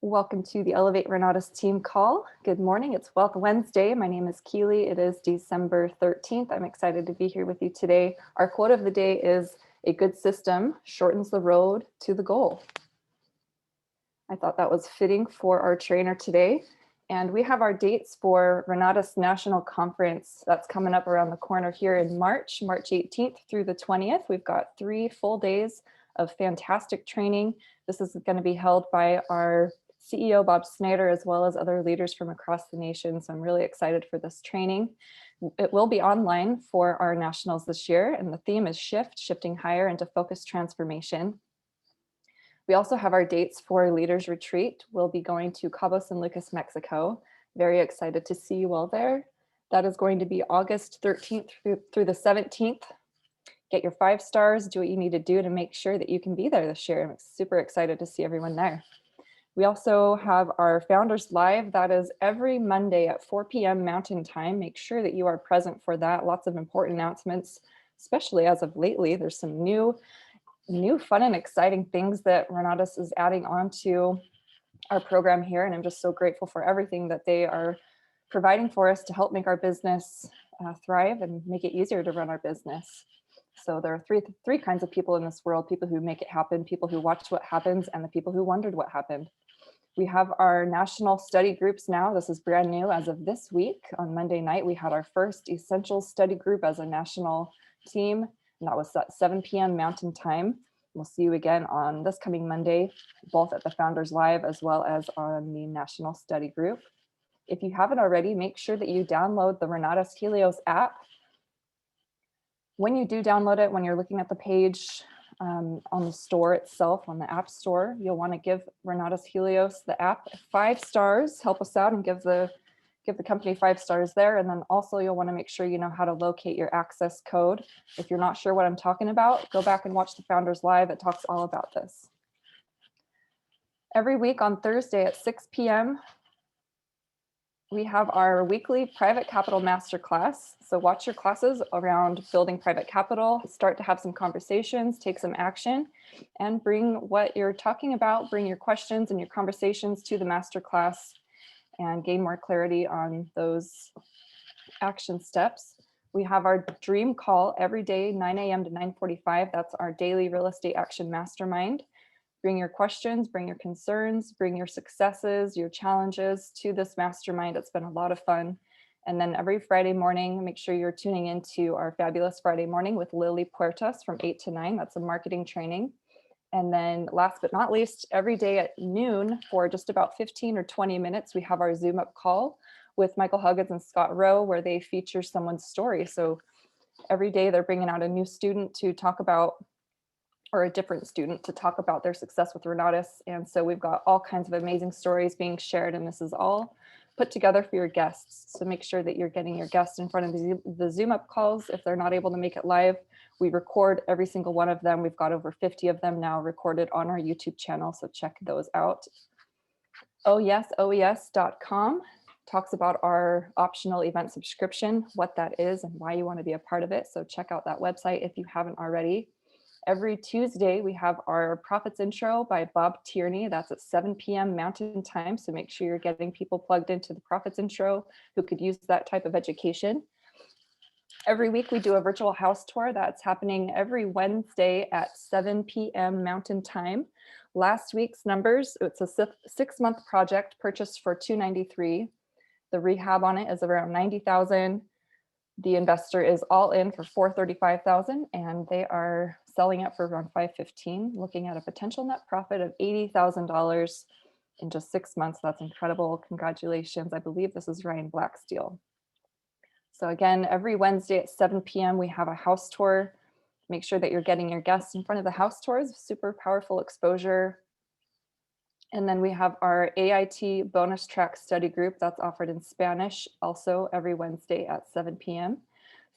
Welcome to the Elevate Renatus team call. Good morning. It's Wealth Wednesday. My name is Keely. It is December 13th. I'm excited to be here with you today. Our quote of the day is, "A good system shortens the road to the goal." I thought that was fitting for our trainer today. And we have our dates for Renatus National Conference that's coming up around the corner here in March 18th through the 20th. We've got 3 full days of fantastic training. This is going to be held by our CEO, Bob Snyder, as well as other leaders from across the nation. So I'm really excited for this training. It will be online for our nationals this year, and the theme is shifting higher into focused transformation. We also have our dates for Leaders Retreat. We'll be going to Cabo San Lucas, Mexico. Very excited to see you all there. That is going to be August 13th through the 17th. Get your 5 stars, do what you need to do to make sure that you can be there this year. I'm super excited to see everyone there. We also have our Founders Live. That is every Monday at 4 p.m. Mountain Time. Make sure that you are present for that. Lots of important announcements, especially as of lately. There's some new fun and exciting things that Renatus is adding on to our program here. And I'm just so grateful for everything that they are providing for us to help make our business thrive and make it easier to run our business. So there are three kinds of people in this world: people who make it happen, people who watch what happens, and the people who wondered what happened. We have our national study groups now. This is brand new as of this week. On Monday night, we had our first Essentials study group as a national team, and that was at 7 p.m. Mountain Time. We'll see you again on this coming Monday, both at the Founders Live as well as on the National Study Group. If you haven't already, make sure that you download the Renatus Helios app. When you do download it, when you're looking at the page on the store itself, on the App Store, you'll want to give Renatus Helios, the app, 5 stars. Help us out and give the company 5 stars there. And then also you'll want to make sure you know how to locate your access code. If you're not sure what I'm talking about, go back and watch the Founders Live. It talks all about this. Every week on Thursday at 6 p.m., we have our weekly private capital masterclass. So watch your classes around building private capital, start to have some conversations, take some action, and bring what you're talking about, bring your questions and your conversations to the masterclass and gain more clarity on those action steps. We have our dream call every day, 9 a.m. to 9:45. That's our daily real estate action mastermind. Bring your questions, bring your concerns, bring your successes, your challenges to this mastermind. It's been a lot of fun. And then every Friday morning, make sure you're tuning into our Fabulous Friday Morning with Lily Puertas from 8 to 9. That's a marketing training. And then last but not least, every day at noon for just about 15 or 20 minutes, we have our Zoom up call with Michael Huggins and Scott Rowe, where they feature someone's story. So every day they're bringing out a new student to talk about, or a different student to talk about their success with Renatus. And so we've got all kinds of amazing stories being shared, and this is all put together for your guests. So make sure that you're getting your guests in front of the Zoom up calls. If they're not able to make it live, we record every single one of them. We've got over 50 of them now recorded on our YouTube channel, so check those out. oesoes.com talks about our optional event subscription, what that is and why you want to be a part of it. So check out that website if you haven't already. Every Tuesday, we have our Profits Intro by Bob Tierney. That's at 7 p.m. Mountain Time. So make sure you're getting people plugged into the Profits Intro who could use that type of education. Every week, we do a virtual house tour that's happening every Wednesday at 7 p.m. Mountain Time. Last week's numbers, it's a 6-month project purchased for $293. The rehab on it is around $90,000. The investor is all in for $435,000, and they are selling it for around $515, looking at a potential net profit of $80,000 in just 6 months. That's incredible. Congratulations. I believe this is Ryan Blacksteel. So again, every Wednesday at 7 p.m., we have a house tour. Make sure that you're getting your guests in front of the house tours, super powerful exposure. And then we have our AIT bonus track study group that's offered in Spanish, also every Wednesday at 7 p.m.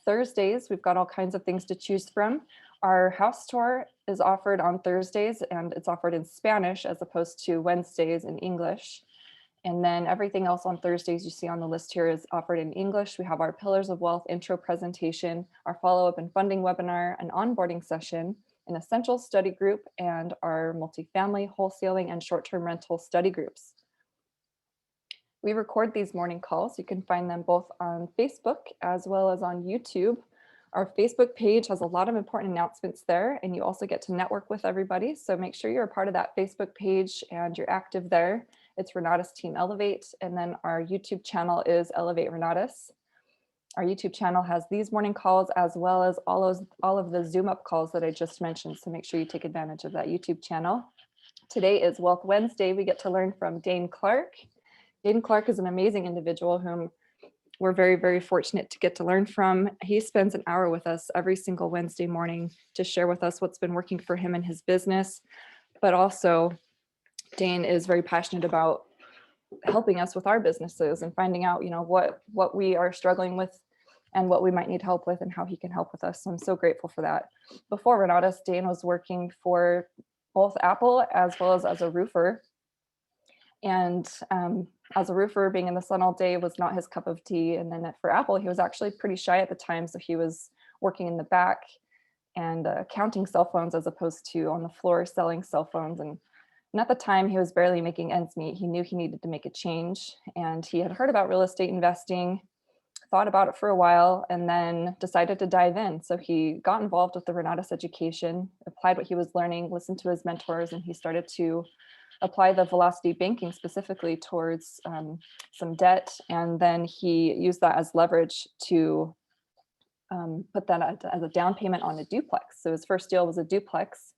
Thursdays, we've got all kinds of things to choose from. Our house tour is offered on Thursdays, and it's offered in Spanish as opposed to Wednesdays in English. And then everything else on Thursdays you see on the list here is offered in English. We have our Pillars of Wealth intro presentation, our follow-up and funding webinar, an onboarding session, an essential study group, and our multifamily, wholesaling, and short-term rental study groups. We record these morning calls. You can find them both on Facebook as well as on YouTube. Our Facebook page has a lot of important announcements there, and you also get to network with everybody. So make sure you're a part of that Facebook page and you're active there. It's Renatus Team Elevate. And then our YouTube channel is Elevate Renatus. Our YouTube channel has these morning calls as well as all of the Zoom up calls that I just mentioned. So make sure you take advantage of that YouTube channel. Today is Wealth Wednesday. We get to learn from Daine Clark. Daine Clark is an amazing individual whom we're very, very fortunate to get to learn from. He spends an hour with us every single Wednesday morning to share with us what's been working for him in his business. But also, Daine is very passionate about helping us with our businesses and finding out, what we are struggling with and what we might need help with and how he can help with us. So I'm so grateful for that. Before Renatus, Daine was working for both Apple as well as a roofer. And as a roofer, being in the sun all day was not his cup of tea. And then for Apple, he was actually pretty shy at the time. So he was working in the back and counting cell phones as opposed to on the floor selling cell phones. And at the time, he was barely making ends meet. He knew he needed to make a change. And he had heard about real estate investing, thought about it for a while, and then decided to dive in. So he got involved with the Renatus education, applied what he was learning, listened to his mentors, and he started to apply the velocity banking specifically towards some debt. And then he used that as leverage to put that as a down payment on a duplex. So his first deal was a duplex,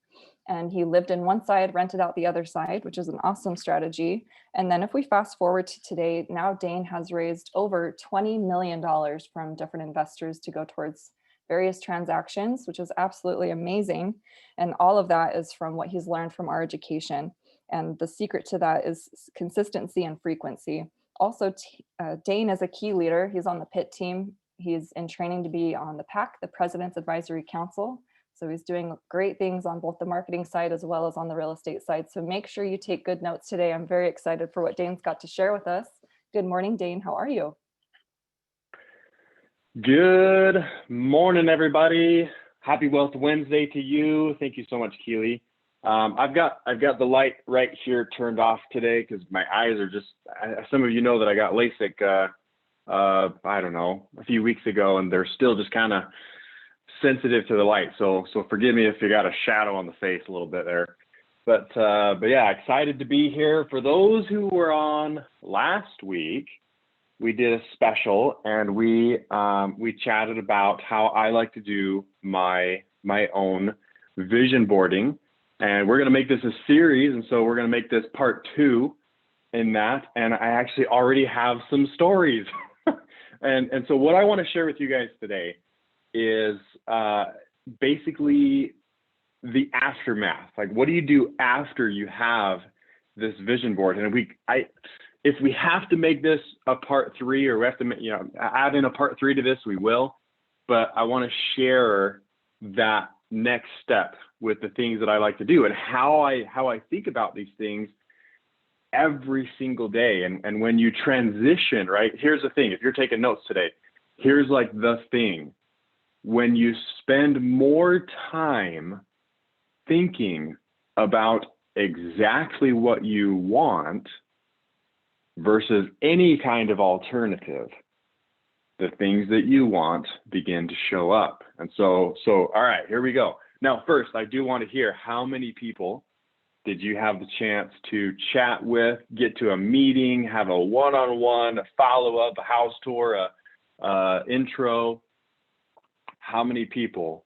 and he lived in one side, rented out the other side, which is an awesome strategy. And then if we fast forward to today, now Daine has raised over $20 million from different investors to go towards various transactions, which is absolutely amazing. And all of that is from what he's learned from our education. And the secret to that is consistency and frequency. Also, Daine is a key leader. He's on the PIT team. He's in training to be on the PAC, the President's Advisory Council. So he's doing great things on both the marketing side as well as on the real estate side. So make sure you take good notes today. I'm very excited for what Daine's got to share with us. Good morning, Daine. How are you? Good morning, everybody. Happy Wealth Wednesday to you. Thank you so much, Keely. I've got the light right here turned off today because my eyes are just, some of you know that I got LASIK, I don't know, a few weeks ago, and they're still just kind of sensitive to the light. So forgive me if you got a shadow on the face a little bit there. But yeah, excited to be here. For those who were on last week, we did a special, and we chatted about how I like to do my own vision boarding. And we're going to make this a series, and so we're going to make this part 2 in that. And I actually already have some stories. and so what I want to share with you guys today is basically the aftermath. Like, what do you do after you have this vision board? And if we have to make this a part 3, or we have to add in a part 3 to this, we will. But I want to share that next step with the things that I like to do and how I think about these things every single day. And when you transition, right? Here's the thing. If you're taking notes today, here's like the thing. When you spend more time thinking about exactly what you want versus any kind of alternative, the things that you want begin to show up. And so all right, here we go. Now, first, I do want to hear, how many people did you have the chance to chat with, get to a meeting, have a one-on-one, a follow-up, a house tour, a intro? How many people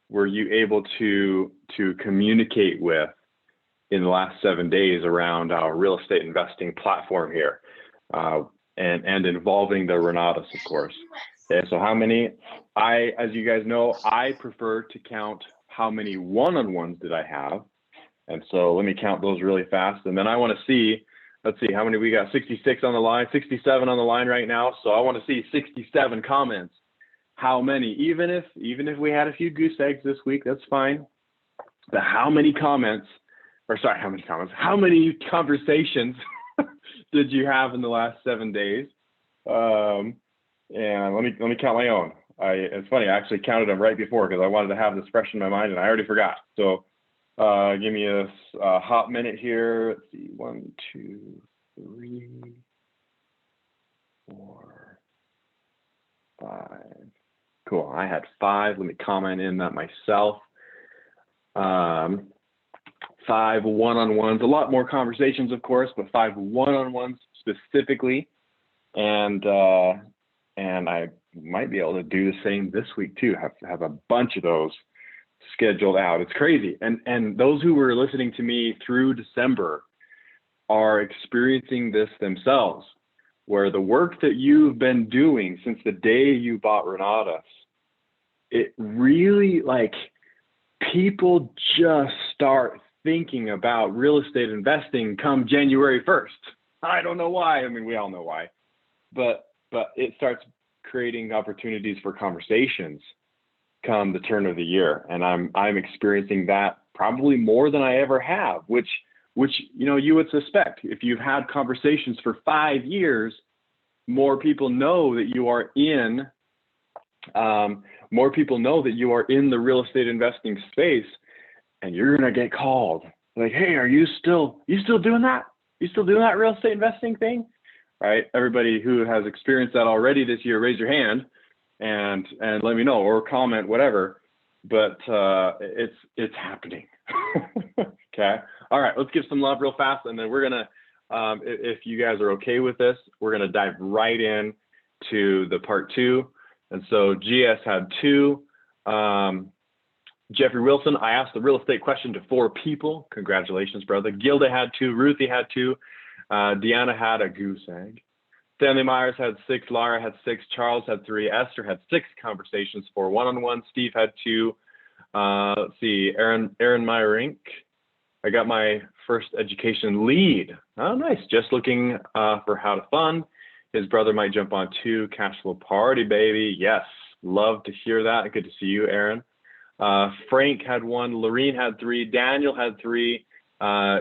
were you able to communicate with in the last 7 days around our real estate investing platform here, and involving the Renatus, of course? Okay, so how many? As you guys know, I prefer to count how many one-on-ones did I have. And so let me count those really fast. And then I want to see, let's see, how many we got? 66 on the line, 67 on the line right now. So I want to see 67 comments. How many? Even if we had a few goose eggs this week, that's fine. But how many conversations did you have in the last 7 days? And let me count my own. It's funny, I actually counted them right before because I wanted to have this fresh in my mind and I already forgot. So give me a hot minute here. Let's see, 1, 2, 3, 4, 5. Cool. I had 5. Let me comment in that myself. 5 one-on-ones, a lot more conversations, of course, but 5 one-on-ones specifically. And I might be able to do the same this week too. Have a bunch of those scheduled out. It's crazy. And those who were listening to me through December are experiencing this themselves, where the work that you've been doing since the day you bought Renatus, it really, like, people just start thinking about real estate investing come January 1st. I don't know why. I mean, we all know why, but it starts creating opportunities for conversations come the turn of the year. And I'm experiencing that probably more than I ever have, which, you would suspect. If you've had conversations for 5 years, more people know that you are in, the real estate investing space, and you're going to get called like, hey, are you still doing that? You still doing that real estate investing thing? Right? Everybody who has experienced that already this year, raise your hand and let me know, or comment, whatever. But it's happening. Okay. All right. Let's give some love real fast, and then we're gonna, if you guys are okay with this, we're gonna dive right in to the part 2. And so GS had 2. Jeffrey Wilson, I asked the real estate question to 4 people. Congratulations, brother. Gilda had 2. Ruthie had 2. Deanna had a goose egg. Stanley Myers had 6. Lara had 6. Charles had 3. Esther had 6 conversations for one-on-one. Steve had 2. Let's see, Aaron Meyerink. I got my first education lead. Oh, nice. Just looking for how to fund. His brother might jump on 2. Cash flow party, baby. Yes, love to hear that. Good to see you, Aaron. Frank had 1. Lorene had 3. Daniel had 3.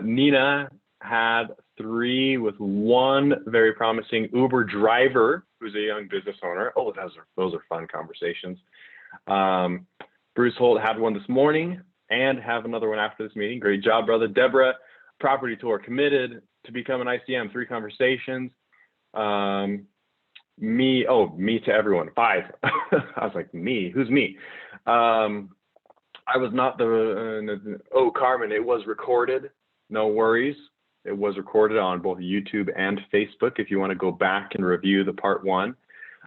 Nina had 3 with 1 very promising Uber driver who's a young business owner. Oh, those are fun conversations. Bruce Holt had 1 this morning and have another one after this meeting. Great job, brother. Deborah, property tour, committed to become an ICM. 3 conversations. Me to everyone. 5. I was like, me? Who's me? I was not Carmen, it was recorded. No worries. It was recorded on both YouTube and Facebook if you want to go back and review the part 1.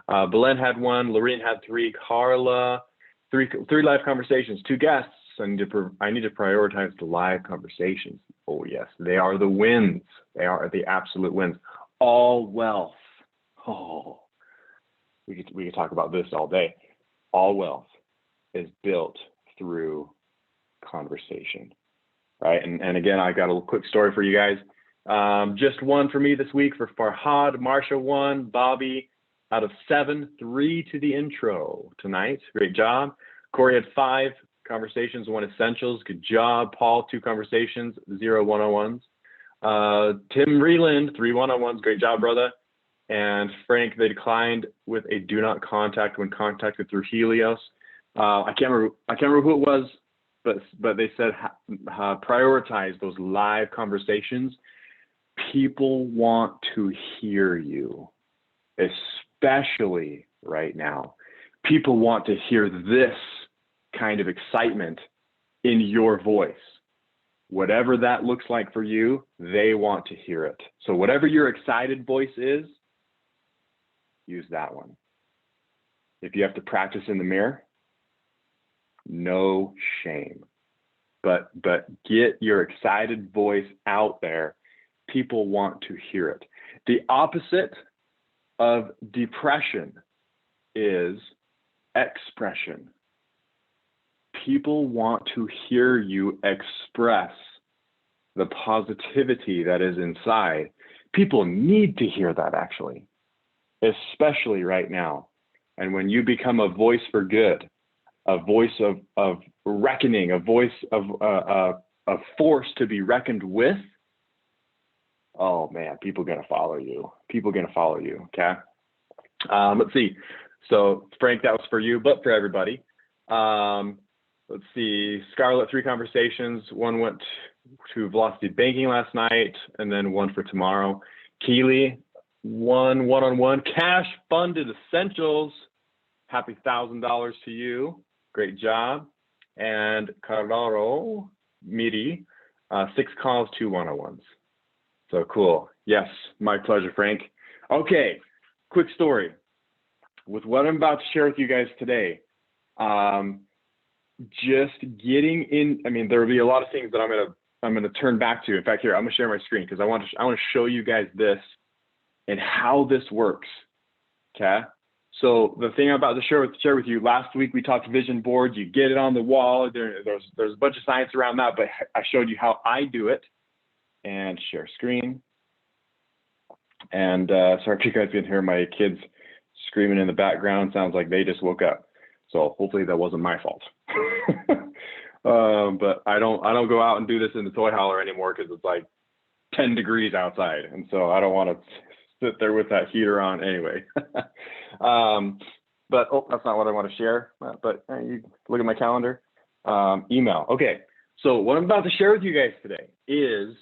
Belen had 1. Lorene had 3. Carla, 3 live conversations. 2 guests. I need to prioritize the live conversations. Oh, yes. They are the wins. They are the absolute wins. All wealth. Oh, we could talk about this all day. All wealth is built through conversation, right? And again, I got a quick story for you guys. Just 1 for me this week for Farhad. Marsha 1. Bobby out of 7. 3 to the intro tonight. Great job. Corey had 5 conversations, 1 essentials. Good job. Paul, 2 conversations, 0 one-on-ones. Tim Reland, 3 one-on-ones. Great job, brother. And Frank, they declined with a do not contact when contacted through Helios. I can't remember who it was, but they said prioritize those live conversations. People want to hear you, especially right now. People want to hear this kind of excitement in your voice. Whatever that looks like for you, they want to hear it. So whatever your excited voice is, use that one. If you have to practice in the mirror, no shame. But get your excited voice out there. People want to hear it. The opposite of depression is expression. People want to hear you express the positivity that is inside. People need to hear that, actually, especially right now. And when you become a voice for good, a voice of reckoning, a voice of a force to be reckoned with, oh man, people are going to follow you. People are going to follow you, okay? Let's see. So Frank, that was for you, but for everybody. Let's see, Scarlett, 3 conversations. One went to Velocity Banking last night, and then one for tomorrow. Keely, one-on-one cash funded essentials. Happy $1,000 to you. Great job. And Carlaro Miri, 6 calls, 2 one-on-ones. So cool. Yes, my pleasure, Frank. Okay, quick story. With what I'm about to share with you guys today, just getting in. I mean, there will be a lot of things that I'm gonna turn back to. In fact, here I'm gonna share my screen because I want to show you guys this and how this works. Okay. So the thing I'm about to share with you. Last week we talked vision boards. You get it on the wall. There's a bunch of science around that, but I showed you how I do it. And share screen. And sorry if you guys can hear my kids screaming in the background. Sounds like they just woke up. So hopefully that wasn't my fault. But I don't go out and do this in the toy hauler anymore because it's like 10 degrees outside. And so I don't want to sit there with that heater on anyway. But that's not what I want to share. But you look at my calendar. Email. Okay. So what I'm about to share with you guys today is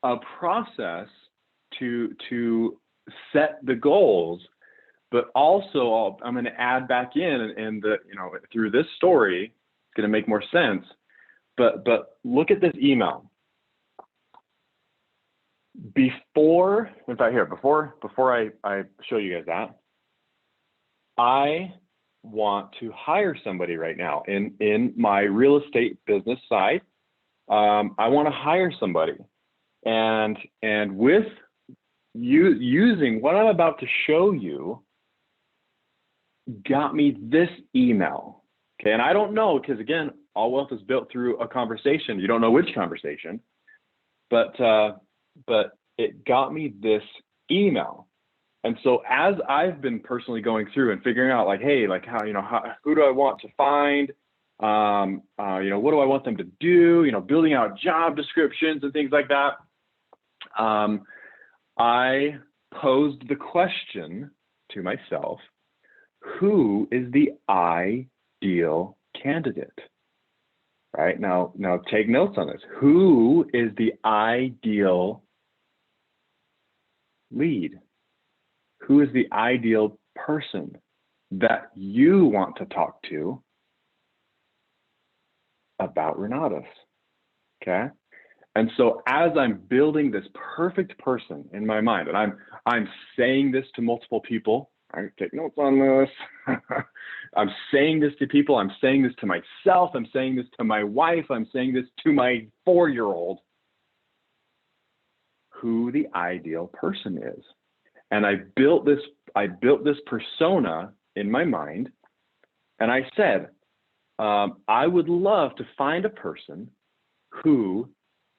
a process to set the goals, but also I'm going to add back in and through this story, it's going to make more sense. But look at this email. Before I show you guys that, I want to hire somebody right now in my real estate business side. I want to hire somebody, and with you using what I'm about to show you, got me this email. Okay, and I don't know, because again, all wealth is built through a conversation. You don't know which conversation, but it got me this email. And so as I've been personally going through and figuring out, like, hey, like who do I want to find? What do I want them to do? Building out job descriptions and things like that. I posed the question to myself, who is the ideal candidate? Right now take notes on this. Who is the ideal lead? Who is the ideal person that you want to talk to about Renatus? Okay. And so as I'm building this perfect person in my mind, and I'm saying this to multiple people, right? Take notes on this. I'm saying this to people. I'm saying this to myself. I'm saying this to my wife. I'm saying this to my 4-year-old. Who the ideal person is. And I built this persona in my mind, and I said, I would love to find a person who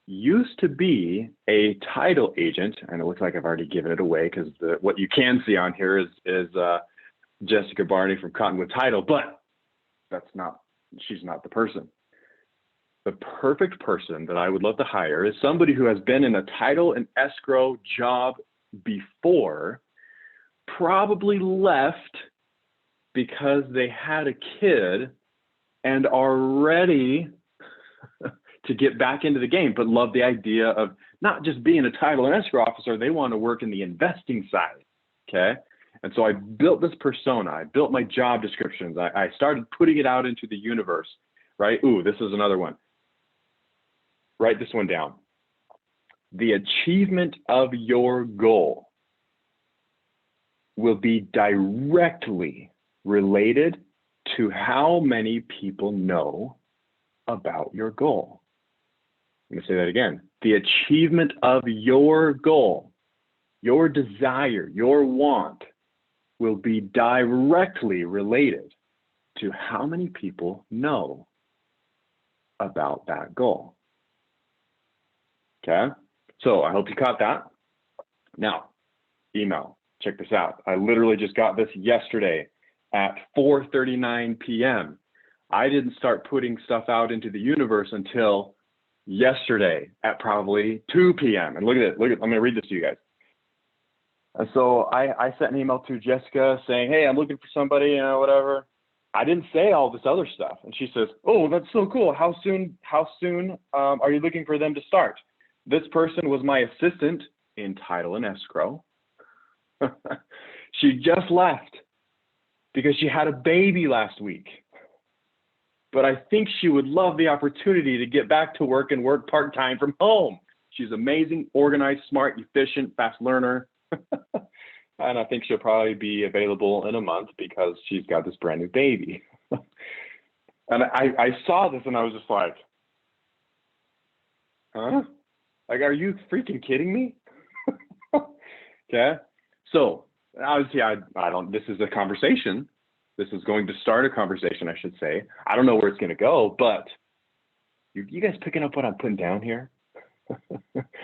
used to be a title agent, and it looks like I've already given it away because what you can see on here is Jessica Barney from Cottonwood Title, but she's not the person. The perfect person that I would love to hire is somebody who has been in a title and escrow job before, probably left because they had a kid and are ready to get back into the game, but love the idea of not just being a title and escrow officer, they want to work in the investing side, okay? And so I built this persona, I built my job descriptions, I started putting it out into the universe, right? Ooh, this is another one. Write this one down. The achievement of your goal will be directly related to how many people know about your goal. I'm going to say that again. The achievement of your goal, your desire, your want will be directly related to how many people know about that goal. Okay, so I hope you caught that. Now, email, check this out. I literally just got this yesterday at 4:39 p.m. I didn't start putting stuff out into the universe until yesterday at probably 2 p.m. And look at it. I'm going to read this to you guys. And so I sent an email to Jessica saying, hey, I'm looking for somebody, you know, whatever. I didn't say all this other stuff. And she says, oh, that's so cool. How soon are you looking for them to start? This person was my assistant in title and escrow. She just left because she had a baby last week. But I think she would love the opportunity to get back to work and work part-time from home. She's amazing, organized, smart, efficient, fast learner. And I think she'll probably be available in a month because she's got this brand new baby. And I saw this and I was just like, huh? Like, are you freaking kidding me? Okay. So obviously I don't, this is a conversation. This is going to start a conversation, I should say. I don't know where it's going to go, but you guys picking up what I'm putting down here?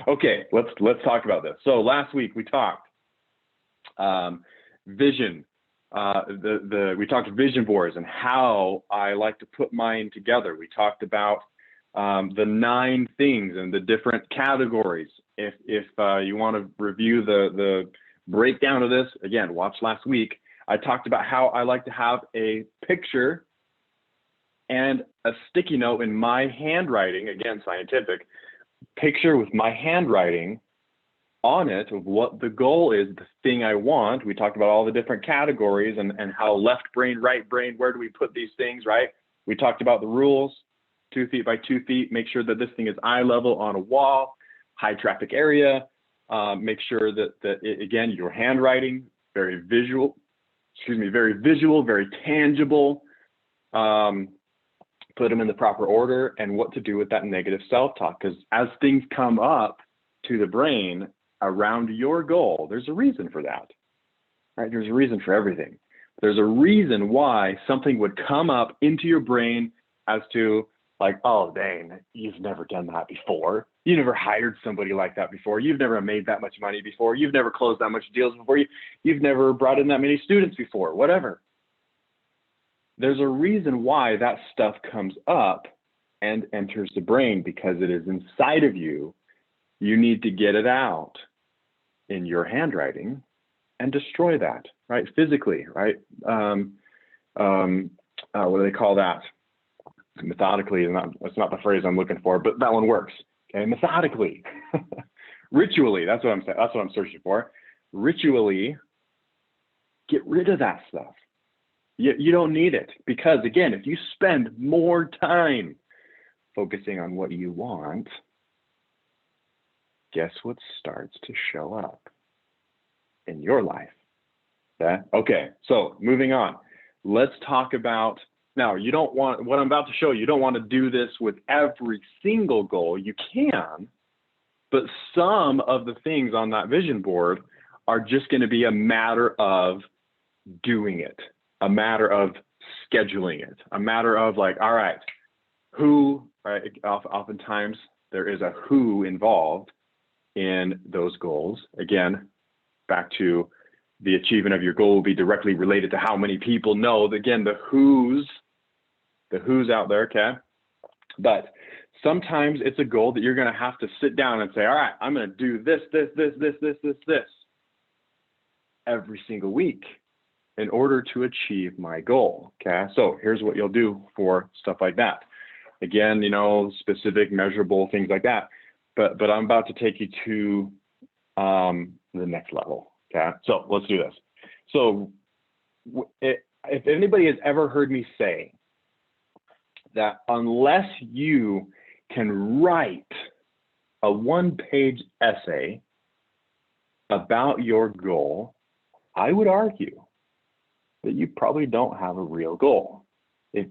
Okay, let's talk about this. So last week we talked vision. We talked vision boards and how I like to put mine together. We talked about the 9 things and the different categories. If you want to review the breakdown of this, again, watch last week. I talked about how I like to have a picture and a sticky note in my handwriting, again, scientific, picture with my handwriting on it of what the goal is, the thing I want. We talked about all the different categories and how left brain, right brain, where do we put these things, right? We talked about the rules, 2 feet by 2 feet, make sure that this thing is eye level on a wall, high traffic area, make sure that again, your handwriting, very visual, very tangible, put them in the proper order, and what to do with that negative self-talk. Because as things come up to the brain around your goal, there's a reason for that, right? There's a reason for everything. There's a reason why something would come up into your brain as to like, oh, Daine, you've never done that before. You never hired somebody like that before. You've never made that much money before. You've never closed that much deals before. You've never brought in that many students before, whatever. There's a reason why that stuff comes up and enters the brain, because it is inside of you. You need to get it out in your handwriting and destroy that, right? Physically, right? What do they call that? Methodically, that's not the phrase I'm looking for, but that one works. Okay, methodically, ritually. That's what I'm searching for. Ritually, get rid of that stuff. You don't need it, because again, if you spend more time focusing on what you want, guess what starts to show up in your life? Yeah? Okay, so moving on. Let's talk about, now you don't want, what I'm about to show you, you don't want to do this with every single goal. You can, but some of the things on that vision board are just going to be a matter of doing it, a matter of scheduling it, a matter of like, all right, who, right? Oftentimes there is a who involved in those goals. Again, back to the achievement of your goal will be directly related to how many people know. Again, the who's out there, okay? But sometimes it's a goal that you're going to have to sit down and say, all right, I'm going to do this every single week in order to achieve my goal, okay? So here's what you'll do for stuff like that. Again, you know, specific, measurable, things like that. But I'm about to take you to the next level, okay? So let's do this. So if anybody has ever heard me say that unless you can write a one-page essay about your goal, I would argue that you probably don't have a real goal. If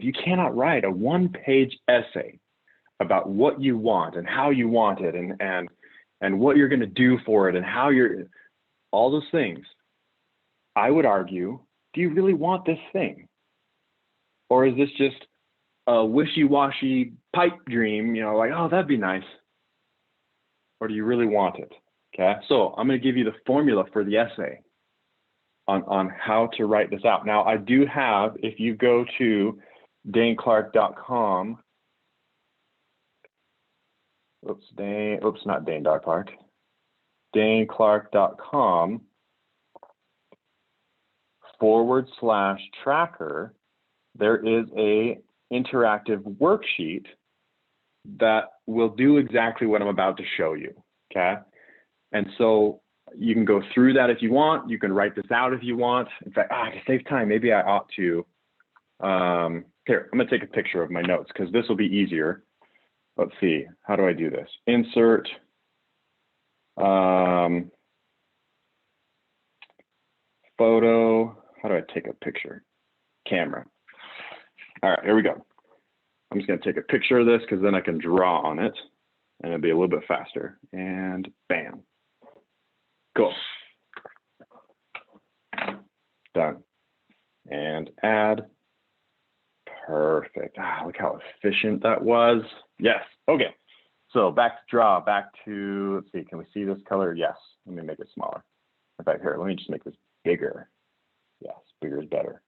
you cannot write a one-page essay about what you want and how you want it and what you're going to do for it and how you're, all those things, I would argue, do you really want this thing? Or is this just a wishy-washy pipe dream, you know, like, oh, that'd be nice? Or do you really want it? Okay, so I'm going to give you the formula for the essay on how to write this out. Now, I do have, if you go to DaineClark.com, not Daine.Clark, DaineClark.com, /tracker, there is a interactive worksheet that will do exactly what I'm about to show you, okay? And so you can go through that if you want. You can write this out if you want. In fact, to save time, maybe I ought to, here, I'm gonna take a picture of my notes because this will be easier. Let's see, how do I do this? Insert, photo, how do I take a picture? Camera. All right, here we go. I'm just gonna take a picture of this because then I can draw on it and it'll be a little bit faster. And bam, cool. Done. And add. Perfect. Look how efficient that was. Yes. Okay. So back to draw, back to, let's see, can we see this color? Yes. Let me make it smaller. In fact, here, let me just make this bigger. Yes, bigger is better.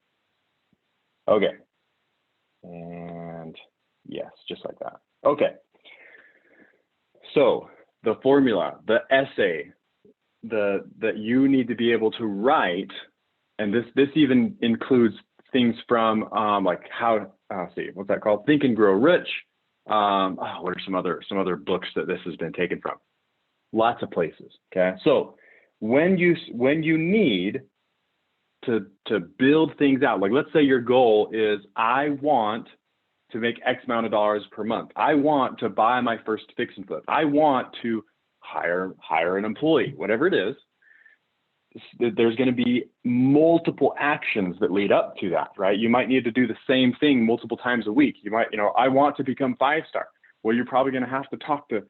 Okay. And yes, just like that. Okay. So the formula, the essay, that you need to be able to write, and this even includes things from like how, see, what's that called? Think and Grow Rich. What are some other books that this has been taken from? Lots of places. Okay, so when you need to build things out, like let's say your goal is I want to make X amount of dollars per month. I want to buy my first fix and flip. I want to hire an employee, whatever it is. There's going to be multiple actions that lead up to that, right? You might need to do the same thing multiple times a week. You might, I want to become 5-star. Well, you're probably going to have to talk to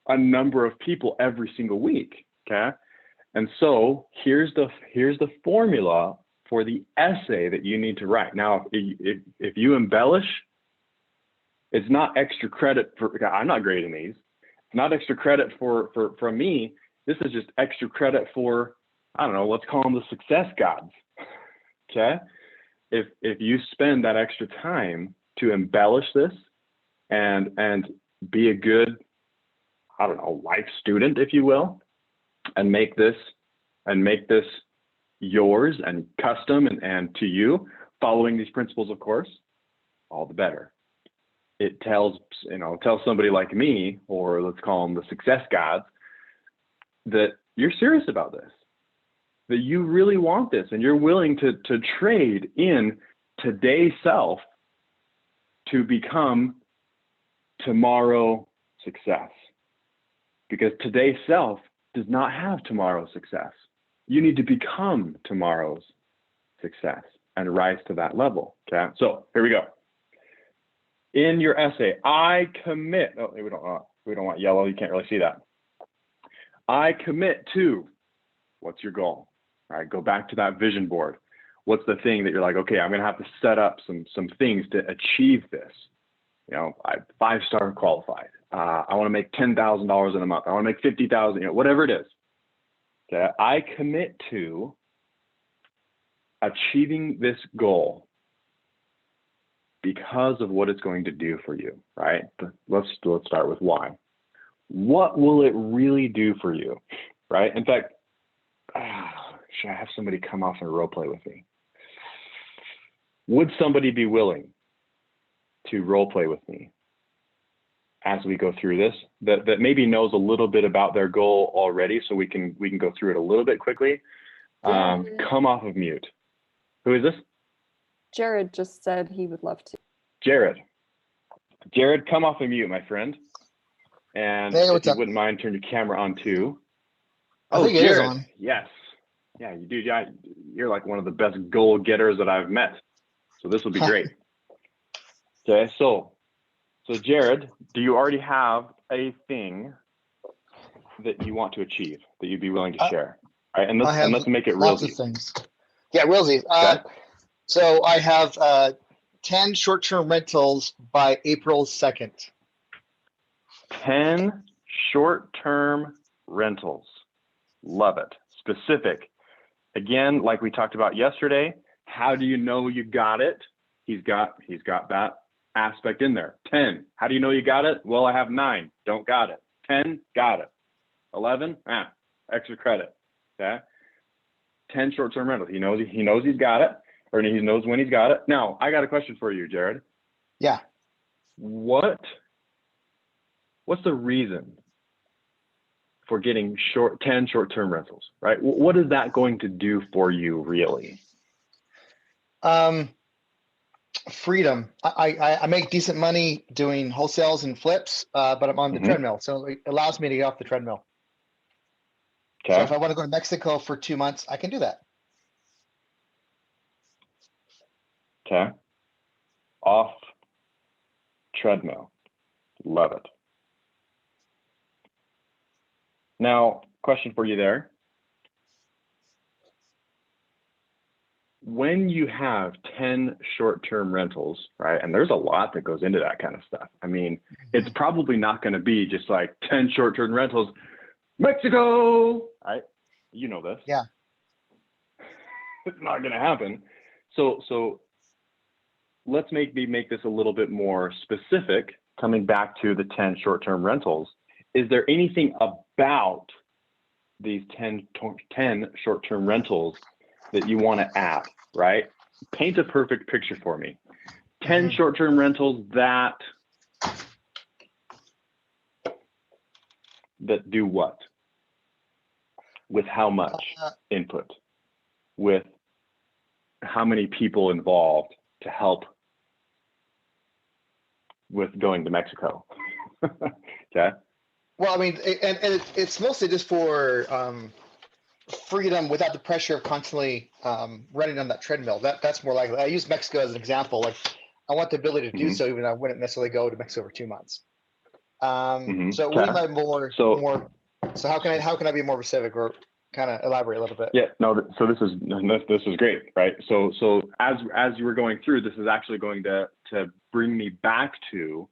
a number of people every single week, okay? And so here's the formula for the essay that you need to write. Now, if you embellish, it's not extra credit for, I'm not grading these. It's not extra credit from me. This is just extra credit for, I don't know, let's call them the success gods, okay? If you spend that extra time to embellish this and be a good, I don't know, life student, if you will, and make this yours and custom and to you, following these principles, of course, all the better. It tells somebody like me, or let's call them the success gods, that you're serious about this, that you really want this, and you're willing to trade in today's self to become tomorrow success. Because today's self does not have tomorrow's success. You need to become tomorrow's success and rise to that level, okay? So here we go. In your essay, I commit, oh, we don't want yellow, you can't really see that. I commit to, what's your goal? All right, go back to that vision board. What's the thing that you're like, okay, I'm gonna have to set up some things to achieve this. I'm 5-star qualified. I wanna make $10,000 in a month. I wanna make 50,000, whatever it is. Okay, I commit to achieving this goal because of what it's going to do for you, right? Let's start with why. What will it really do for you, right? In fact, should I have somebody come off and role play with me? Would somebody be willing to role play with me as we go through this, that maybe knows a little bit about their goal already, so we can go through it a little bit quickly? Come off of mute. Who is this? Jared just said he would love to. Jared, come off of mute, my friend. And hey, if you wouldn't mind, turn your camera on too. I think Jared, it is on. Yes. Yeah, you do. Yeah, you're like one of the best goal getters that I've met. So this will be great. Okay, so Jared, do you already have a thing that you want to achieve that you'd be willing to share? All right, and let's make it real. Lots of things. Yeah, realsy. Okay. So I have 10 short-term rentals by April 2nd. 10 short-term rentals. Love it. Specific. Again, like we talked about yesterday, how do you know you got it? He's got that aspect in there. 10. How do you know you got it? Well, I have 9. Don't got it. 10. Got it. 11. Extra credit. Okay. 10 short-term rentals. He knows he's got it, or he knows when he's got it. Now, I got a question for you, Jared. Yeah. What's the reason for getting 10 short-term rentals, right? What is that going to do for you, really? Freedom. I make decent money doing wholesales and flips, but I'm on the treadmill, so it allows me to get off the treadmill. Okay. So if I want to go to Mexico for 2 months, I can do that. Okay. Off treadmill. Love it. Now, question for you there. When you have 10 short-term rentals, right? And there's a lot that goes into that kind of stuff. I mean, it's probably not going to be just like 10 short-term rentals, Mexico, right? You know this. Yeah. It's not going to happen. So let's make this a little bit more specific, coming back to the 10 short-term rentals. Is there anything about these 10 short-term rentals that you want to add, right? Paint a perfect picture for me. 10 short-term rentals that do what? With how much input? With how many people involved to help with going to Mexico? Okay. Well, I mean, it's mostly just for freedom without the pressure of constantly running on that treadmill. That's more likely. I use Mexico as an example. Like, I want the ability to do so, even though I wouldn't necessarily go to Mexico for 2 months. So we might more. So how can I be more specific or kind of elaborate a little bit? Yeah, no. So this is great, right? So as you were going through, this is actually going to bring me back to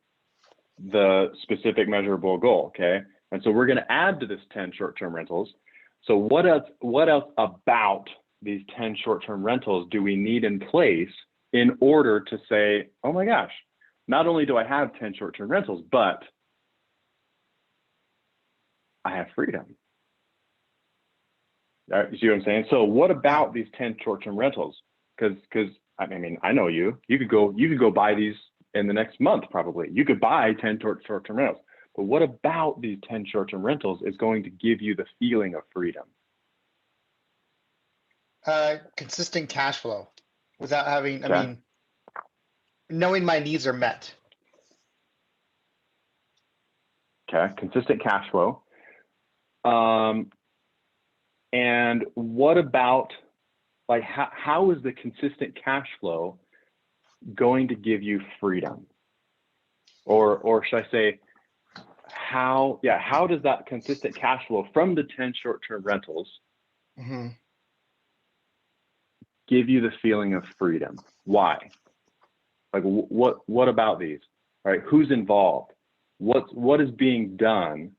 the specific measurable goal. Okay, and so we're going to add to this 10 short-term rentals. So what else about these 10 short-term rentals do we need in place in order to say, oh my gosh, not only do I have 10 short-term rentals, but I have freedom. You see what I'm saying? So what about these 10 short-term rentals? Because I mean, I know you could go buy these in the next month, probably. You could buy 10 short-term rentals. But what about these 10 short-term rentals is going to give you the feeling of freedom? Consistent cash flow without having, Okay. I mean, knowing my needs are met. Okay, consistent cash flow. And what about, like, how is the consistent cash flow going to give you freedom? Or should I say, how does that consistent cash flow from the 10 short-term rentals give you the feeling of freedom? Why? Like, what about these? Right? Who's involved? What is being done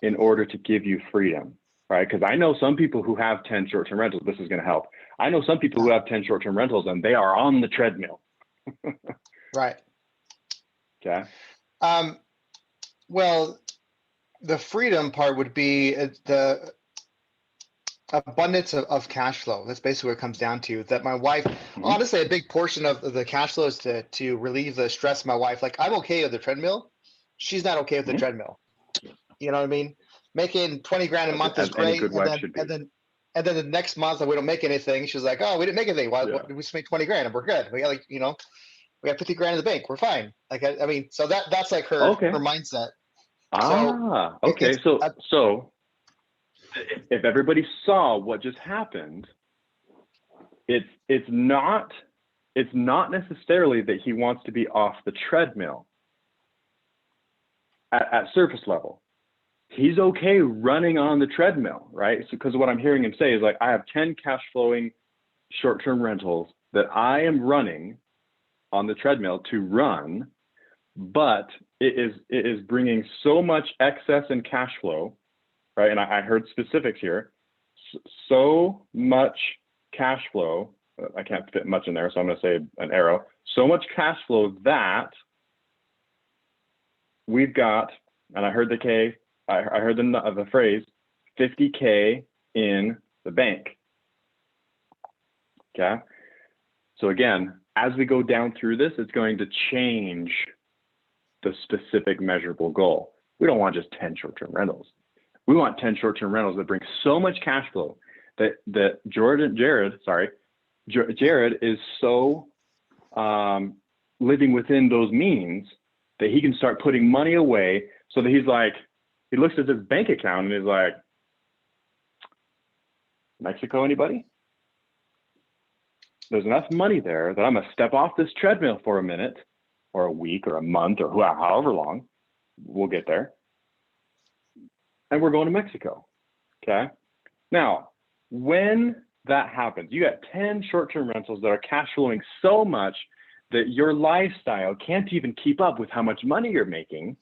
in order to give you freedom? Right? Because I know some people who have 10 short-term rentals. This is going to help. I know some people who have 10 short-term rentals and they are on the treadmill. Right. Okay. Well, the freedom part would be the abundance of cash flow. That's basically what it comes down to. That my wife, honestly, a big portion of the cash flow is to relieve the stress of my wife. Like, I'm okay with the treadmill. She's not okay with the treadmill. You know what I mean? Making 20 grand a month is great. And then the next month that we don't make anything, she's like, oh, we didn't make anything. Why we just make 20 grand and we're good. We got, like, we got 50 grand in the bank. We're fine. Like, I mean, so that's like her mindset. Okay. So if everybody saw what just happened, it's not necessarily that he wants to be off the treadmill at surface level. He's okay running on the treadmill, right? So, because what I'm hearing him say is, like, I have 10 cash flowing short-term rentals that I am running on the treadmill to run, but it is bringing so much excess in cash flow, right? And I heard specifics here. So much cash flow. I can't fit much in there, so I'm going to say an arrow. So much cash flow that we've got, and I heard the phrase, 50K in the bank. Okay. So again, as we go down through this, it's going to change the specific measurable goal. We don't want just 10 short-term rentals. We want 10 short-term rentals that bring so much cash flow that Jared is so living within those means that he can start putting money away, so that he's like, he looks at his bank account and he's like, Mexico, anybody? There's enough money there that I'm gonna step off this treadmill for a minute or a week or a month or however long, we'll get there. And we're going to Mexico, okay? Now, when that happens, you got 10 short-term rentals that are cash flowing so much that your lifestyle can't even keep up with how much money you're making.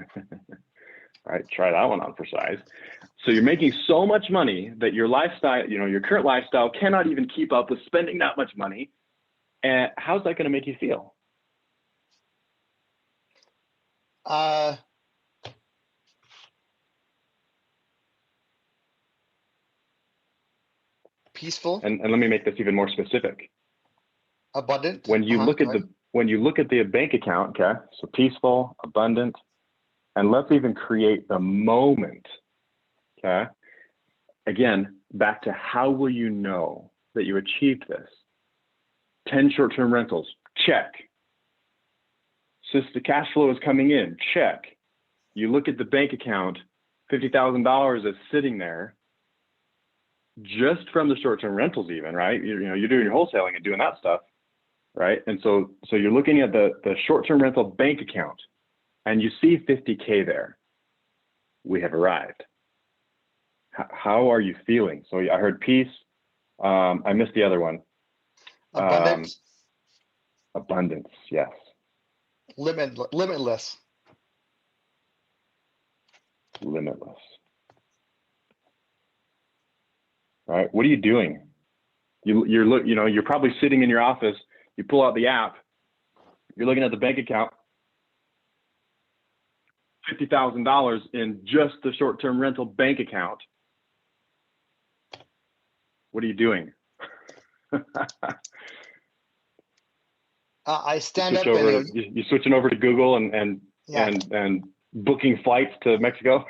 All right, try that one on for size. So you're making so much money that your lifestyle, your current lifestyle cannot even keep up with spending that much money. And how's that going to make you feel? Peaceful. And let me make this even more specific. Abundant. When you look at the bank account, okay, so peaceful, abundant, and let's even create the moment, okay? Again, back to how will you know that you achieved this? 10 short-term rentals, check. The cash flow is coming in, check. You look at the bank account, $50,000 is sitting there just from the short-term rentals even, right? You're doing your wholesaling and doing that stuff, right? And so you're looking at the short-term rental bank account and you see 50K there. We have arrived. How are you feeling? So I heard peace. I missed the other one. Abundance. Abundance, yes. Limitless. Limitless. All right, what are you doing? You're probably sitting in your office. You pull out the app. You're looking at the bank account. $50,000 in just the short-term rental bank account. What are you doing? I stand up and you switching over to Google and booking flights to Mexico,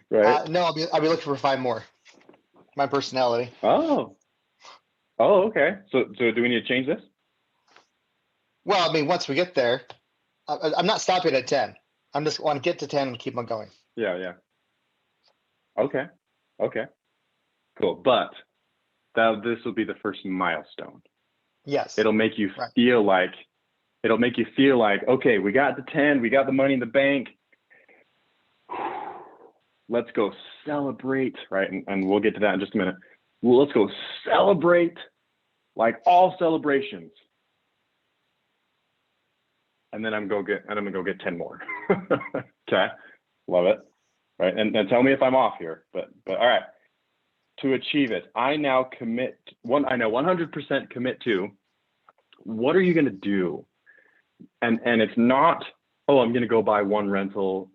right? No, I'll be looking for 5 more. My personality. Oh, okay. So do we need to change this? Well, I mean, once we get there, I'm not stopping at 10. I'm just want to get to 10 and keep on going. Yeah. Okay. Cool. But this will be the first milestone. Yes. It'll make you feel like, okay, we got the 10, we got the money in the bank. Let's go celebrate, right? And we'll get to that in just a minute. Well, let's go celebrate like all celebrations. And then I'm gonna go get 10 more. Okay, love it, right? And tell me if I'm off here, but all right. To achieve it, I now commit. I know 100% commit to. What are you gonna do? And it's not, oh, I'm gonna go buy one rental,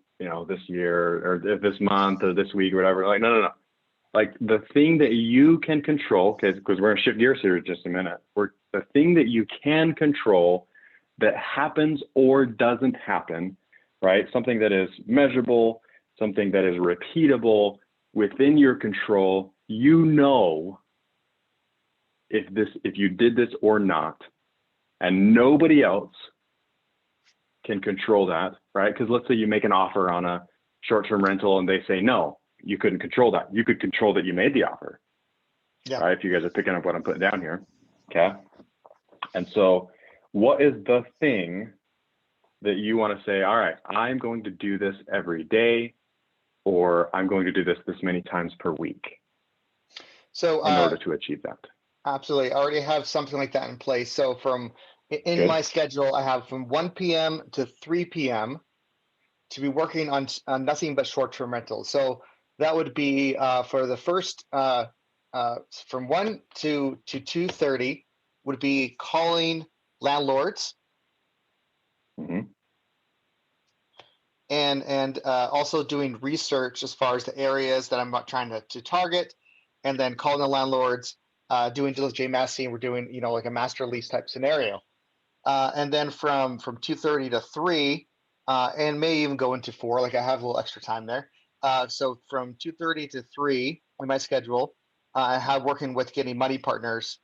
this year or this month or this week or whatever. Like no. Like the thing that you can control, because we're gonna shift gears here in just a minute. The thing that you can control that happens or doesn't happen, right? Something that is measurable, something that is repeatable within your control. If you did this or not, and nobody else can control that, right? Because let's say you make an offer on a short-term rental and they say no, you couldn't control that. You could control that you made the offer. Yeah. Right? If you guys are picking up what I'm putting down here. Okay. And so what is the thing that you want to say, all right, I'm going to do this every day, or I'm going to do this many times per week in order to achieve that? Absolutely. I already have something like that in place. So in my schedule, I have from 1 p.m. to 3 p.m. to be working on nothing but short-term rentals. So that would be for the first from 1 to 2:30 would be calling landlords, and also doing research as far as the areas that I'm trying to target, and then calling the landlords, doing just JMassy, and we're doing, like a master lease type scenario. And then from 2:30 to 3, and may even go into 4, like I have a little extra time there. So from 2:30 to 3 on my schedule, I have working with getting money partners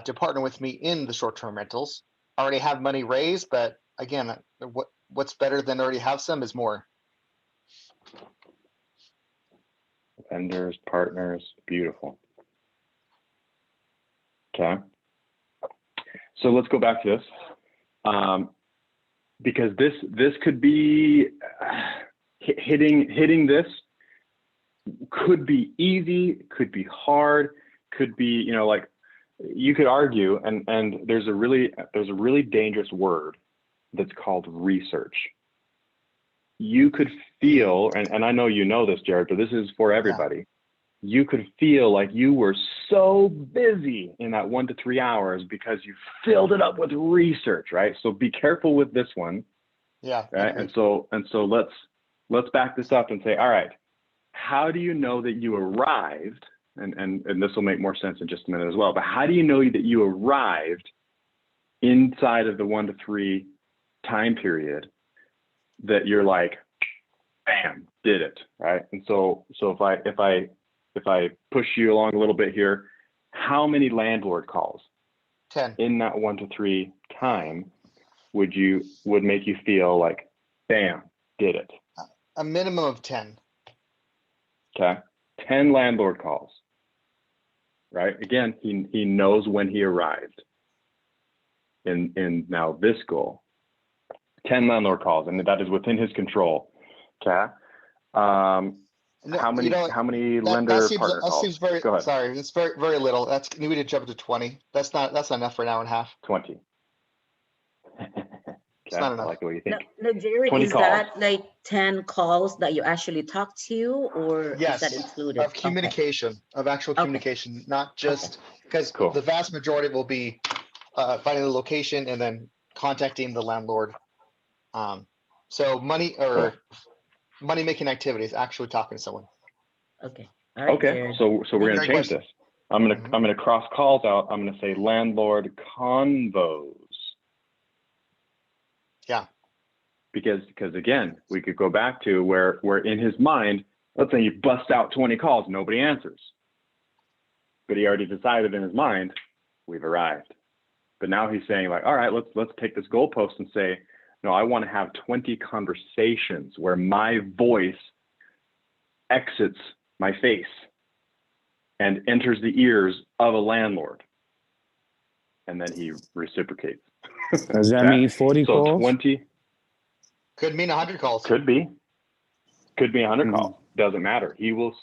to partner with me in the short-term rentals. I already have money raised, but again, what's better than already have some is more. Vendors, partners, beautiful. Okay. So let's go back to this. Because this could be hitting this could be easy, could be hard, could be, like you could argue, and there's a really dangerous word that's called research. You could feel, and I know you know this, Jared, but this is for everybody. Yeah. You could feel like you were so busy in that 1 to 3 hours because you filled it up with research, right? So be careful with this one. Yeah. Right. And so let's back this up and say, all right, how do you know that you arrived? And this will make more sense in just a minute as well. But how do you know that you arrived inside of the 1 to 3 time period that you're like, bam, did it, right? And so if I push you along a little bit here, how many landlord calls 10 in that 1 to 3 time would make you feel like, bam, did it? A minimum of 10. Okay, 10 landlord calls, right? Again, he knows when he arrived in now this goal. 10 landlord calls, and that is within his control. Okay. How many lender partner calls? Seems very, go ahead. Sorry, it's very, very little. You need to jump to 20. That's not enough for an hour and a half. 20. It's not enough. I like the way you think. No, Jared, is calls. That like 10 calls that you actually talk to, or yes, is that included? Of communication, of actual communication, not just because the vast majority will be finding the location and then contacting the landlord. So money making activities, actually talking to someone. Okay. All right, okay. Jared. So we're gonna change this. I'm gonna cross calls out. I'm gonna say landlord convos. Yeah. Because again, we could go back to where in his mind, let's say you bust out 20 calls, nobody answers. But he already decided in his mind, we've arrived. But now he's saying like, all right, let's take this goalpost and say, no, I want to have 20 conversations where my voice exits my face and enters the ears of a landlord. And then he reciprocates. Does that mean 40 calls? So 20. Could mean 100 calls. Could be 100 calls. Doesn't matter. He will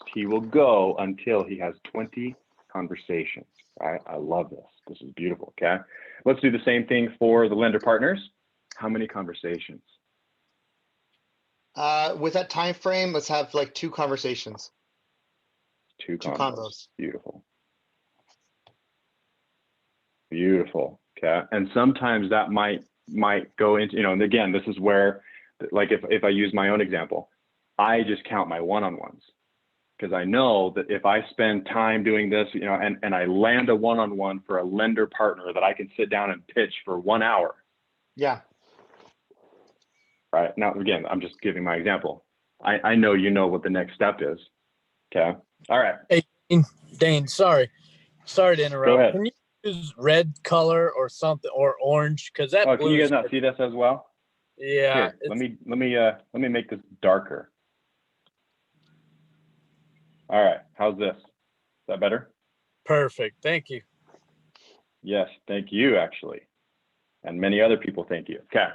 go until he has 20 conversations. Right? I love this. This is beautiful. Okay. Let's do the same thing for the lender partners. How many conversations? With that time frame, let's have like 2 conversations. Two combos. Beautiful. Okay. And sometimes that might go into, and again, this is where, like if I use my own example, I just count my one-on-ones because I know that if I spend time doing this, and I land a one-on-one for a lender partner that I can sit down and pitch for 1 hour. Yeah. Right. Now, again, I'm just giving my example. I know what the next step is. Okay. All right. Hey, Daine, sorry to interrupt. Go ahead. Can you use red color or something, or orange? Because that. Can you guys not see this as well? Yeah. Here, let me make this darker. All right. How's this? Is that better? Perfect. Thank you. Yes. Thank you, actually, and many other people. Thank you. Okay.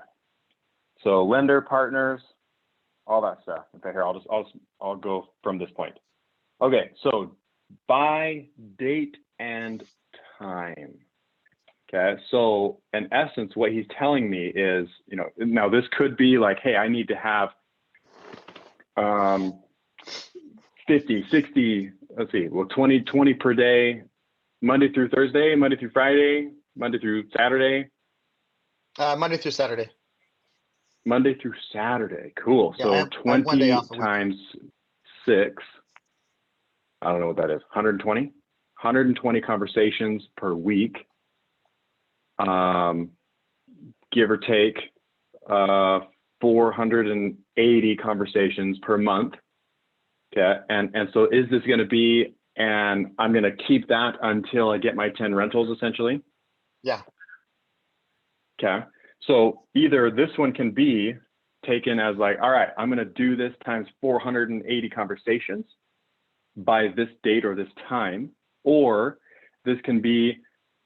So lender partners, all that stuff. Okay. Here, I'll go from this point. Okay. So by date and time. Okay. So in essence, what he's telling me is, now this could be like, hey, I need to have 50, 60, let's see, 20 per day, Monday through Thursday, Monday through Friday, Monday through Saturday. Monday through Saturday. Monday through Saturday. Cool. Yeah, so 20 times 6. I don't know what that is. 120. 120 conversations per week, give or take 480 conversations per month. Okay, and so is this going to be, and I'm going to keep that until I get my 10 rentals essentially? Yeah. Okay, so either this one can be taken as like, all right, I'm going to do this times 480 conversations by this date or this time, or this can be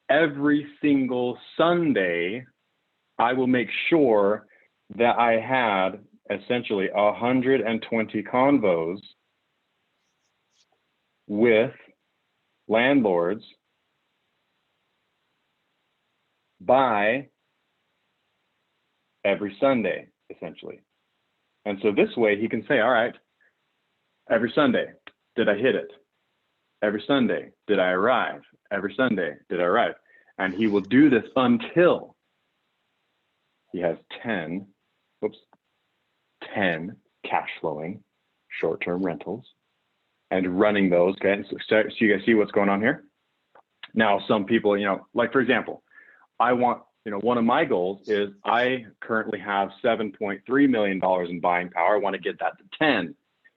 every single Sunday, I will make sure that I had essentially 120 convos with landlords by every Sunday, essentially. And so this way he can say, all right, every Sunday, did I hit it? Every Sunday, did I arrive? Every Sunday, did I arrive? And he will do this until he has 10 cash flowing short-term rentals and running those. Okay, so you guys see what's going on here? Now, some people, like for example, I want, one of my goals is I currently have $7.3 million in buying power. I want to get that to 10.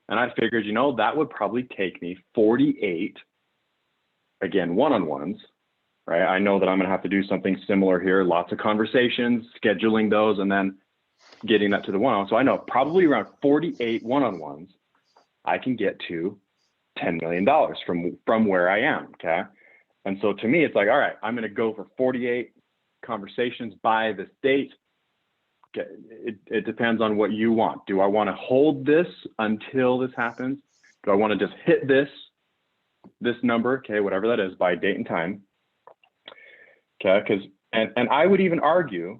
And I figured, that would probably take me 48, again, one-on-ones, right? I know that I'm going to have to do something similar here, lots of conversations, scheduling those, and then getting that to the one-on-one. So I know probably around 48 one-on-ones, I can get to $10 million from where I am, okay? And so to me, it's like, all right, I'm going to go for 48 conversations by this date. Okay, it depends on what you want. Do I want to hold this until this happens? Do I want to just hit this number, okay, whatever that is, by date and time? Okay, because and I would even argue,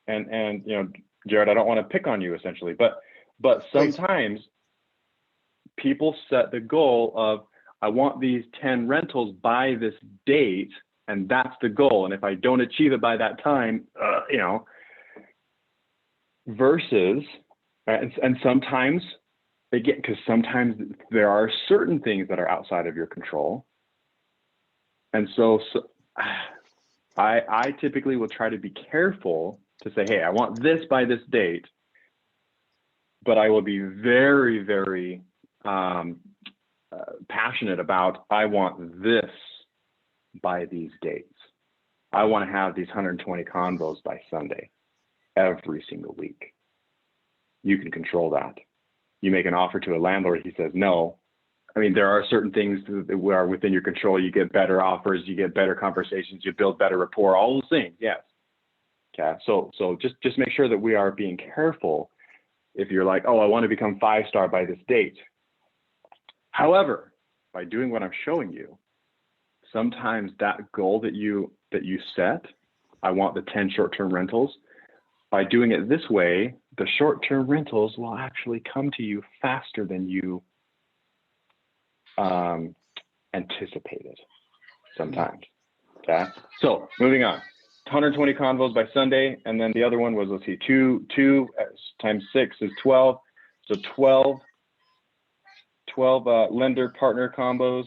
and Jared, I don't want to pick on you essentially, but sometimes people set the goal of, I want these 10 rentals by this date, and that's the goal. And if I don't achieve it by that time, versus, and sometimes because sometimes there are certain things that are outside of your control. And so I typically will try to be careful to say, hey, I want this by this date, but I will be very, very passionate about, I want this by these dates. I want to have these 120 convos by Sunday, every single week. You can control that. You make an offer to a landlord, he says no. I mean, there are certain things that are within your control. You get better offers, you get better conversations, you build better rapport, all those things, yes. Okay, so just make sure that we are being careful if you're like, oh, I want to become 5-star by this date. However, by doing what I'm showing you, sometimes that goal that you set, I want the 10 short-term rentals, by doing it this way, the short-term rentals will actually come to you faster than you anticipated sometimes. Okay, so moving on. 120 convos by Sunday, and then the other one was, let's see, 2 times 6 is 12. So 12 lender partner combos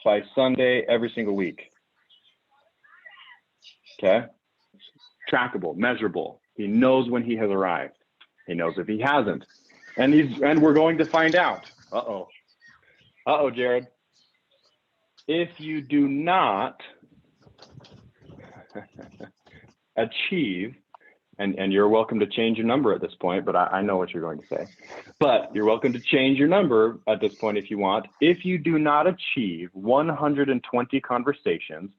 by Sunday every single week. Okay, trackable, measurable. He knows when he has arrived. He knows if he hasn't, and we're going to find out. Jared. If you do not achieve, and you're welcome to change your number at this point, but I know what you're going to say, but you're welcome to change your number at this point if you want. If you do not achieve 120 conversations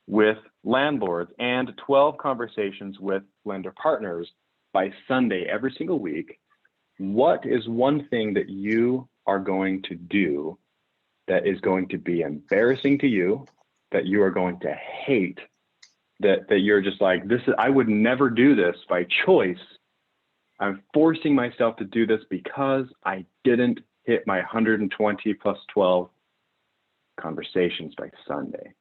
with landlords and 12 conversations with lender partners by Sunday every single week, what is one thing that you are going to do that is going to be embarrassing to you, that you are going to hate, that you're just like, I would never do this by choice. I'm forcing myself to do this because I didn't hit my 120 plus 12 conversations by Sunday.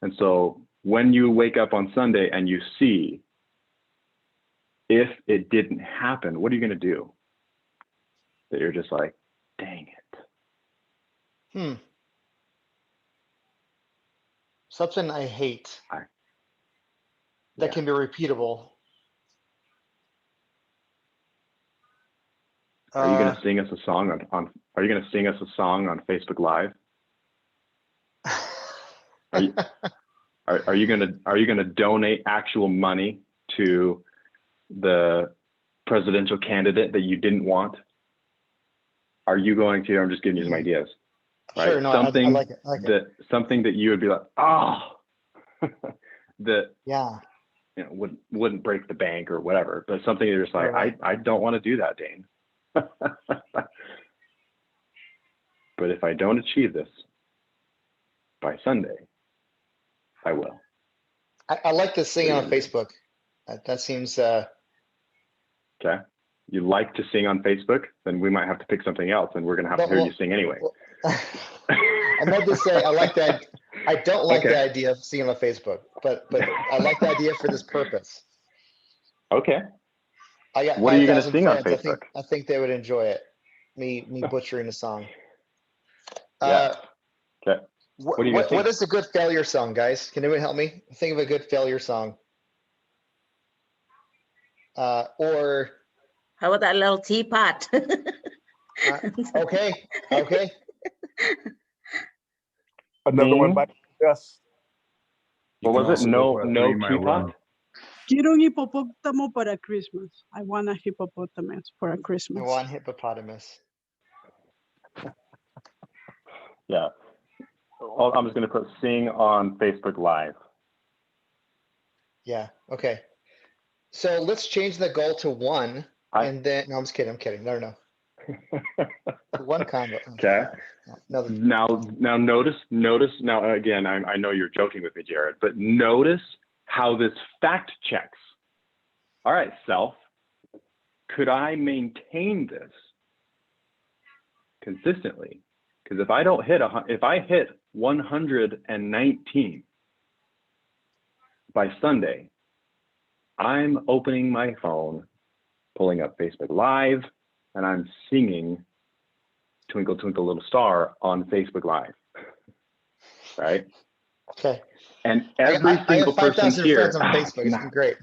And so when you wake up on Sunday and you see, if it didn't happen, what are you going to do? That you're just like, dang it. Something I hate I- that yeah. can be repeatable. Are you gonna sing us a song on Are you gonna sing us a song on Facebook Live? Are you are you gonna donate actual money to the presidential candidate that you didn't want? Are you going to? I'm just giving you some ideas. Right? Sure, no, something I like it. I like it. something that you would be like, oh, that Yeah. you know wouldn't break the bank or whatever, but something you're just like, Right. I don't want to do that, Daine. But if I don't achieve this by Sunday, I will. I like this singing on What are you Facebook. That seems Okay. You like to sing on Facebook, then we might have to pick something else, and we're gonna have to hear you sing anyway. I meant to say I like that. I don't like Okay. the idea of singing on Facebook, but I like the idea for this purpose. Okay. I got What are you gonna 5,000 sing on friends. Facebook? I think they would enjoy it. Me butchering a song. Yeah. Okay. What are you gonna sing? What is a good failure song, guys? Can anyone help me think of a good failure song? Or How about that little teapot? okay, okay. Another one Dean? by us. What was it? No teapot? Quiero un hipopótamo para Christmas. I want a hippopotamus for a I Christmas. want hippopotamus. Yeah. Well, I'm just gonna put sing on Facebook Live. Yeah. Okay. So let's change the goal to 1, and then no, I'm just kidding. I'm kidding. No. One combo. Okay. No, Now notice now again, I know you're joking with me, Jared, but notice how this fact checks. All right, self, could I maintain this consistently? Because if I don't hit if I hit 119 by Sunday, I'm opening my phone, pulling up Facebook Live, and I'm singing Twinkle Twinkle Little Star on Facebook Live, right? okay. And I every have single person 5,000 here, friends on Facebook. It's been great.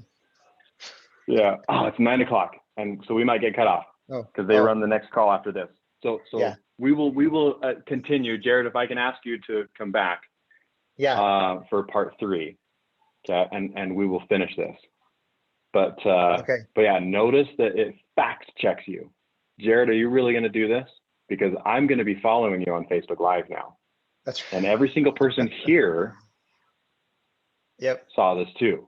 yeah, it's 9 o'clock, and so we might get cut off Oh, because they run the next call after this. So Yeah. we will continue. Jared, if I can ask you to come back Yeah. for part 3, okay, and we will finish this. But Okay. but yeah, notice that it fact checks you. Jared, are you really going to do this? Because I'm going to be following you on Facebook Live now, That's and every single person here Yep. saw this too.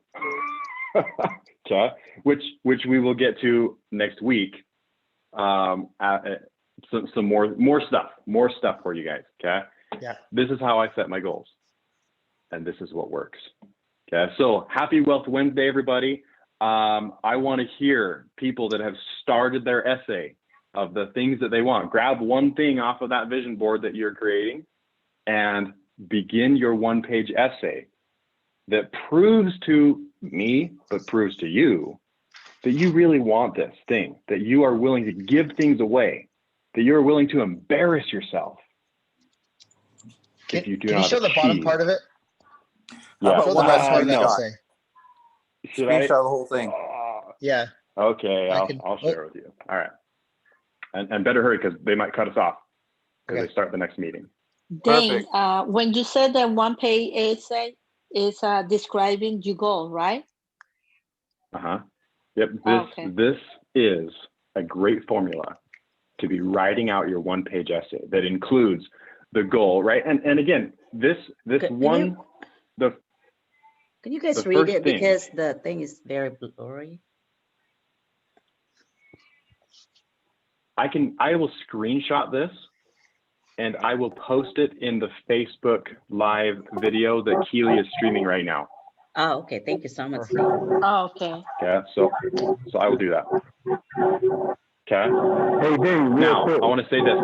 Okay, which we will get to next week. Some more stuff for you guys. Okay. Yeah. This is how I set my goals, and this is what works. Okay. So happy Wealth Wednesday, everybody. I want to hear people that have started their essay of the things that they want. Grab one thing off of that vision board that you're creating and begin your 1-page essay that proves to me, but proves to you that you really want this thing, that you are willing to give things away, that you're willing to embarrass yourself. Can if you do you not show the bottom achieve- part of it? Yeah. about Show the one bottom part of that no. essay. Should I? Screenshot the whole thing. Yeah. Okay, I I'll can- share with you. All right. And better hurry because they might cut us off because Okay. they start the next meeting. Dane, Perfect. when you said that 1-page essay is describing your goal, right? Yep. Okay. This is a great formula to be writing out your 1-page essay that includes the goal, right? And again, this Can one, you- the Can you guys The read first it thing- because the thing is very blurry? I will screenshot this and I will post it in the Facebook Live video that Keely is streaming right now. Oh, okay. Thank you so much. Perfect. Oh, okay. Okay, so I will do that. Okay. Hey, Dane, Now real I quick. want to say this,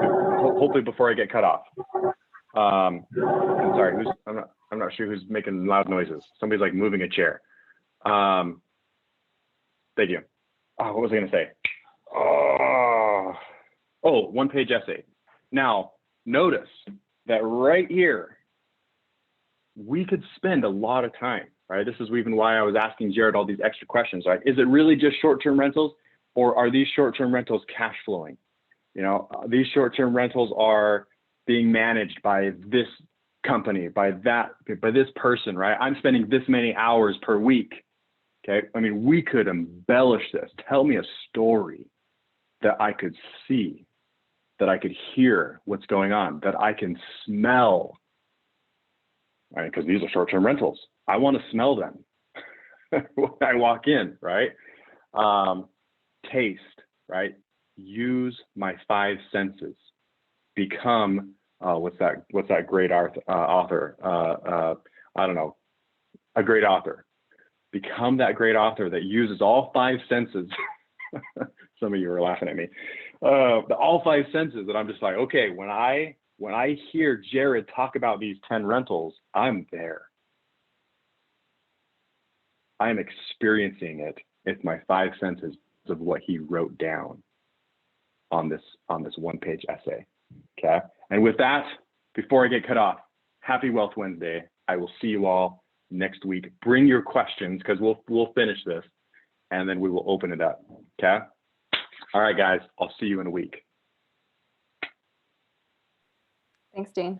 hopefully before I get cut off. I'm sorry. I'm not sure who's making loud noises. Somebody's like moving a chair. Thank you. Oh, what was I going to say? Oh, 1-page essay. Now, notice that right here, we could spend a lot of time, right? This is even why I was asking Jared all these extra questions. Like, is it really just short-term rentals, or are these short-term rentals cash flowing? You know, these short-term rentals are being managed by this company, by this person, right? I'm spending this many hours per week. Okay. I mean, we could embellish this. Tell me a story that I could see, that I could hear what's going on, that I can smell, right? Because these are short-term rentals. I want to smell them when I walk in, right? Taste, right? Use my 5 senses. Become what's that great author? I don't know, a great author. Become that great author that uses all 5 senses. Some of you are laughing at me. All 5 senses that I'm just like, okay, when I hear Jared talk about these 10 rentals, I'm there. I'm experiencing it. It's my 5 senses of what he wrote down on this 1-page essay. Okay. And with that, before I get cut off, happy Wealth Wednesday. I will see you all next week. Bring your questions, because we'll finish this and then we will open it up. Okay. All right, guys, I'll see you in a week. Thanks, Daine.